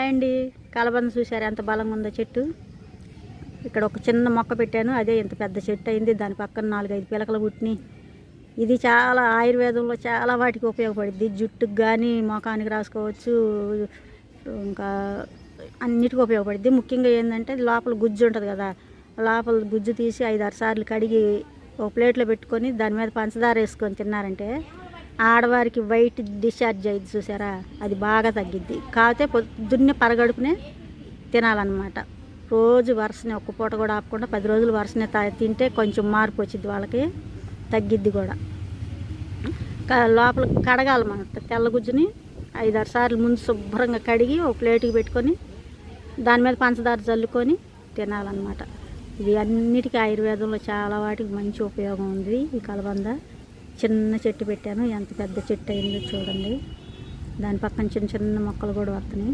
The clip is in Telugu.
హాయ్ అండి. కలబంద చూసారు ఎంత బలంగా ఉందో చెట్టు. ఇక్కడ ఒక చిన్న మొక్క పెట్టాను, అదే ఇంత పెద్ద చెట్టు అయింది. దాని పక్కన 4-5 పిలకలు పుట్టినాయి. ఇది చాలా ఆయుర్వేదంలో చాలా వాటికి ఉపయోగపడుద్ది. జుట్టుకు కానీ మొఖానికి రాసుకోవచ్చు, ఇంకా అన్నిటికీ ఉపయోగపడుద్ది. ముఖ్యంగా ఏంటంటే లోపల గుజ్జు ఉంటుంది కదా, లోపల గుజ్జు తీసి 5-6 సార్లు కడిగి ఒక ప్లేట్లో పెట్టుకొని దాని మీద పంచదార వేసుకొని తిన్నారంటే ఆడవారికి వైట్ డిశ్చార్జ్ అయ్యింది చూసారా, అది బాగా తగ్గిద్ది. కాకపోతే పొద్దున్నే పరగడుపునే తినాలన్నమాట. రోజు వరుసనే ఒక్క పూట కూడా ఆపకుండా 10 రోజులు వరుసనే తింటే కొంచెం మార్పు వచ్చింది, వాళ్ళకి తగ్గిద్ది కూడా. లోపల కడగాలి మనం తెల్ల గుజ్జుని 5-6 సార్లు ముందు శుభ్రంగా కడిగి ఒక ప్లేట్కి పెట్టుకొని దాని మీద పంచదార చల్లుకొని తినాలన్నమాట. ఇది అన్నిటికీ ఆయుర్వేదంలో చాలా వాటికి మంచి ఉపయోగం ఉంది. ఈ కలబంద చిన్న చెట్టు పెట్టాను, ఎంత పెద్ద చెట్టు అయిందో చూడండి. దాని పక్కన చిన్న చిన్న మొక్కలు కూడా వస్తున్నాయి.